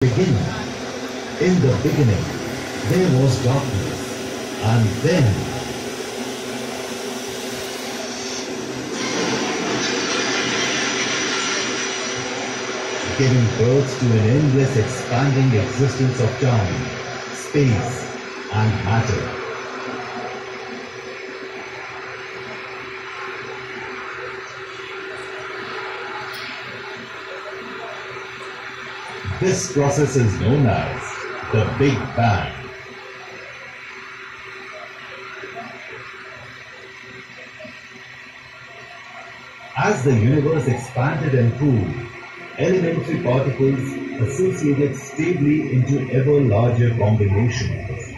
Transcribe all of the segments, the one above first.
Beginning. In the beginning, there was darkness, and then giving birth to an endless expanding existence of time, space, and matter. This process is known as the Big Bang. As the universe expanded and cooled, elementary particles associated stably into ever larger combinations.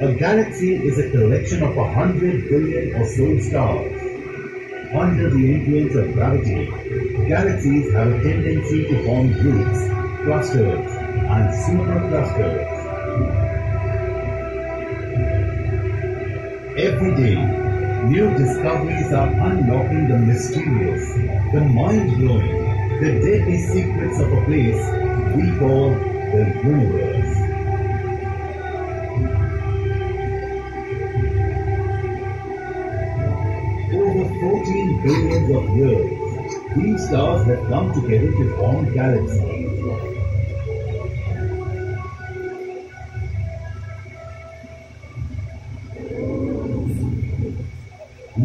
A galaxy is a collection of 100 billion or so stars. Under the influence of gravity, galaxies have a tendency to form groups, clusters, and superclusters. Every day, new discoveries are unlocking the mysterious, the mind-blowing, the deadly secrets of a place we call the universe. Over 14 billions of years, these stars have come together to form galaxies.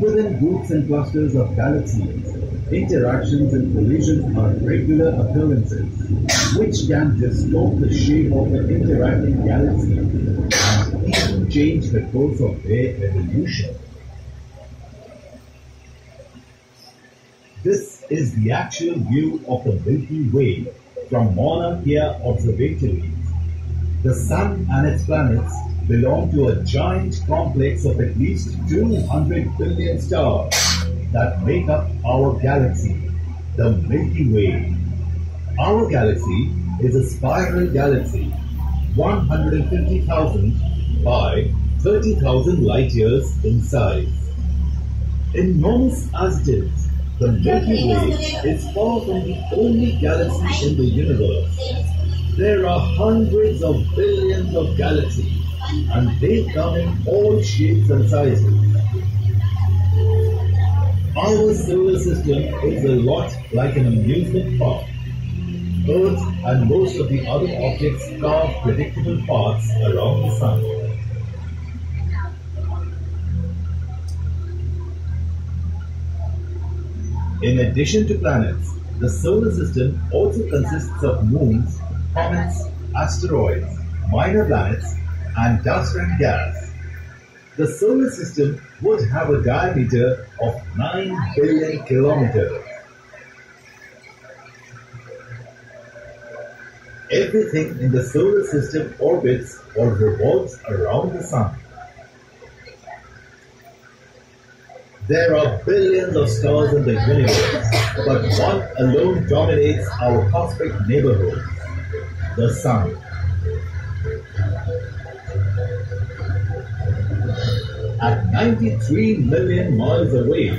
Within groups and clusters of galaxies, interactions and collisions are regular occurrences, which can distort the shape of the interacting galaxies and even change the course of their evolution. This is the actual view of the Milky Way from Mauna Kea observatories. The Sun and its planets belong to a giant complex of at least 200 billion stars that make up our galaxy, the Milky Way. Our galaxy is a spiral galaxy, 150,000 by 30,000 light years in size. Enormous as it is, the Milky Way is far from the only galaxy in the universe. There are hundreds of billions of galaxies, and they come in all shapes and sizes. Our solar system is a lot like an amusement park. Earth and most of the other objects carve predictable paths around the Sun. In addition to planets, the solar system also consists of moons, comets, asteroids, minor planets, and dust and gas. The solar system would have a diameter of 9 billion kilometers. Everything in the solar system orbits or revolves around the Sun. There are billions of stars in the universe, but one alone dominates our cosmic neighborhood, the Sun. At 93 million miles away,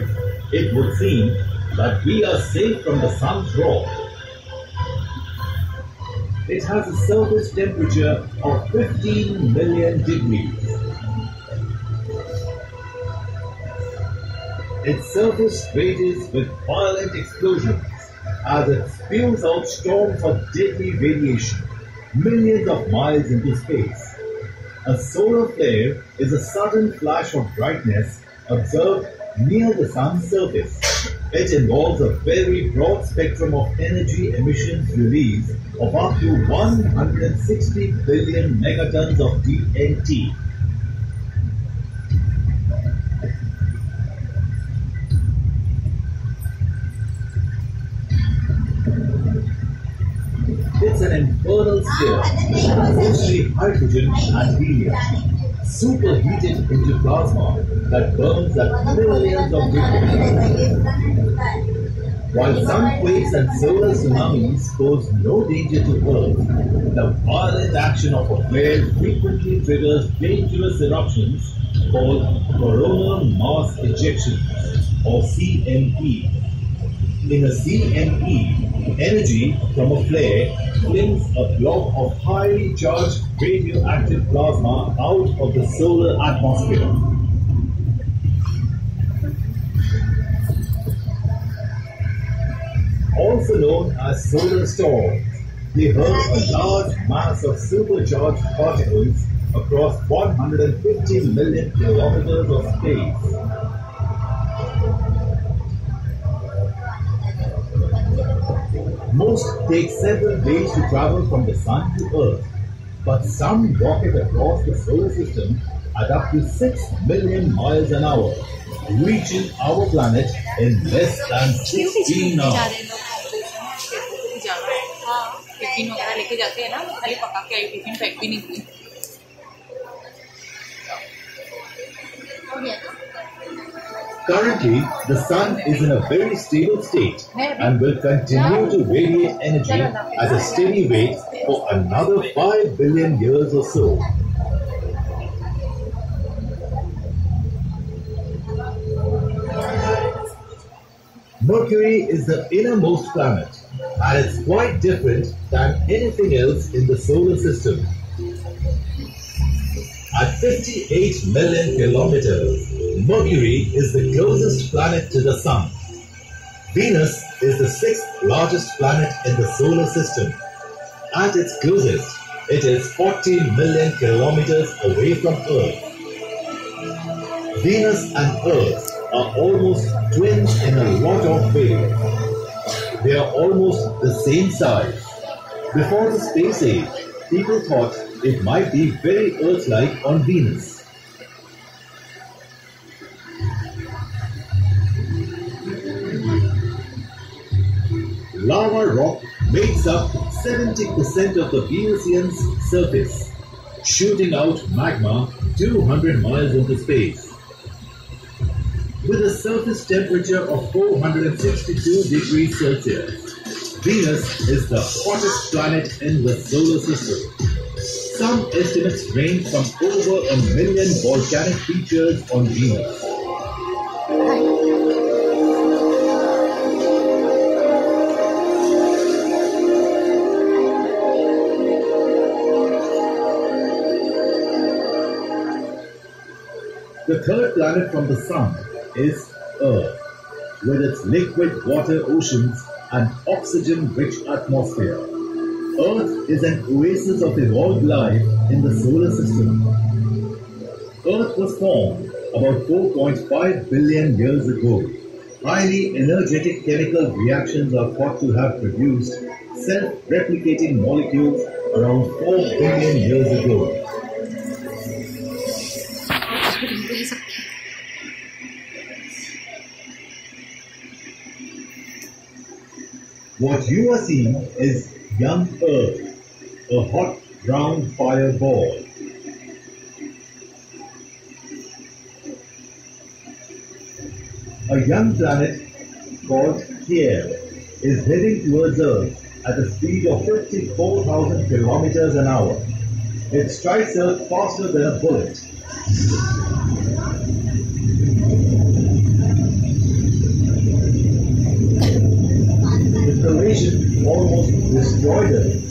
it would seem that we are safe from the Sun's wrath. It has a surface temperature of 15 million degrees. Its surface rages with violent explosions as it spews out storms of deadly radiation millions of miles into space. A solar flare is a sudden flash of brightness observed near the Sun's surface. It involves a very broad spectrum of energy emissions release of up to 160 billion megatons of TNT. It's an infernal sphere, mostly hydrogen and helium, superheated into plasma that burns at millions of degrees. While sunquakes and solar tsunamis pose no danger to Earth, the violent action of a flare frequently triggers dangerous eruptions called coronal mass ejections, or CME. In a CME, energy from a flare flings a blob of highly charged radioactive plasma out of the solar atmosphere. Also known as solar storms, they hurl a large mass of supercharged particles across 150 million kilometers of space. Most take several days to travel from the Sun to Earth, but some rocket across the solar system at up to 6 million miles an hour, reaching our planet in less than 16 hours. Tiffin वगैरह लेके जाते हैं ना, खाली पका के आई, tiffin pack भी नहीं हुई। Currently, the Sun is in a very stable state and will continue to radiate energy at a steady rate for another 5 billion years or so. Mercury is the innermost planet, and it's quite different than anything else in the solar system. At 58 million kilometers, Mercury is the closest planet to the Sun. Venus is the sixth largest planet in the solar system. At its closest, it is 40 million kilometers away from Earth. Venus and Earth are almost twins in a lot of ways. They are almost the same size. Before the space age, people thought it might be very Earth-like on Venus. Lava rock makes up 70% of the Venusian's surface, shooting out magma 200 miles into space. With a surface temperature of 462 degrees Celsius, Venus is the hottest planet in the solar system. Some estimates range from over 1 million volcanic features on Venus. The third planet from the Sun is Earth, with its liquid water oceans and oxygen-rich atmosphere. Earth is an oasis of evolved life in the solar system. Earth was formed about 4.5 billion years ago. Highly energetic chemical reactions are thought to have produced self-replicating molecules around 4 billion years ago. What you are seeing is young Earth, a hot brown fireball. A young planet called Kier is heading towards Earth at a speed of 54,000 kilometers an hour. It strikes Earth faster than a bullet. The collision almost destroyed it.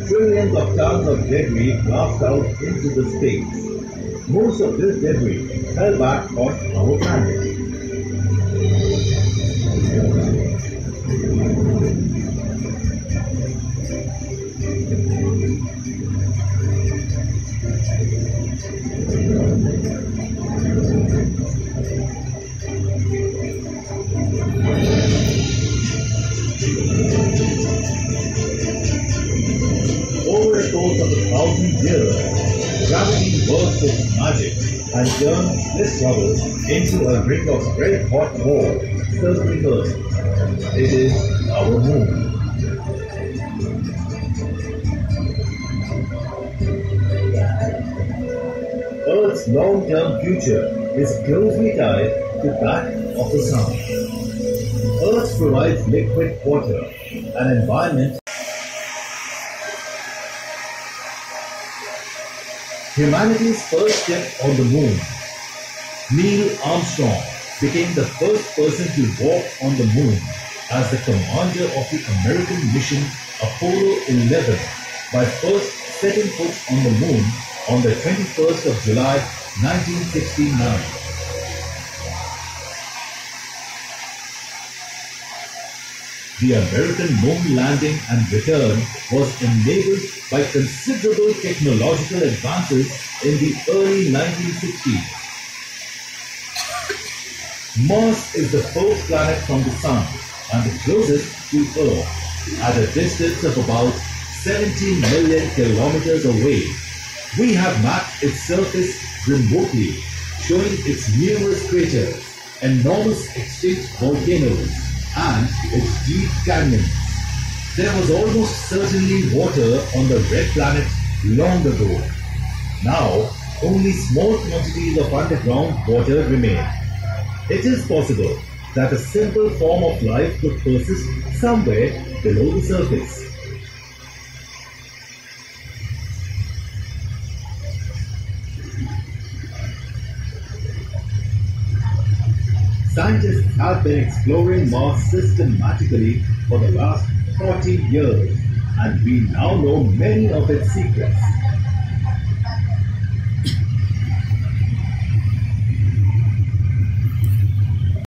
Trillions of tons of debris blast out into the space. Most of this debris fell back on our planet. Over the course of 1,000 years, gravity works its magic and turns this rubble into a ring of red-hot war circling Earth. It is our moon. Earth's long-term future is closely tied to that of the Sun. Earth provides liquid water, an environment. Humanity's first step on the moon, Neil Armstrong became the first person to walk on the moon as the commander of the American mission Apollo 11 by first setting foot on the moon on the 21st of July 1969. The American moon landing and return was enabled by considerable technological advances in the early 1960s. Mars is the fourth planet from the Sun and the closest to Earth, at a distance of about 70 million kilometers away. We have mapped its surface remotely, showing its numerous craters, enormous extinct volcanoes, and its deep canyons. There was almost certainly water on the red planet long ago. Now, only small quantities of underground water remain. It is possible that a simple form of life could persist somewhere below the surface. Scientists have been exploring Mars systematically for the last 40 years, and we now know many of its secrets.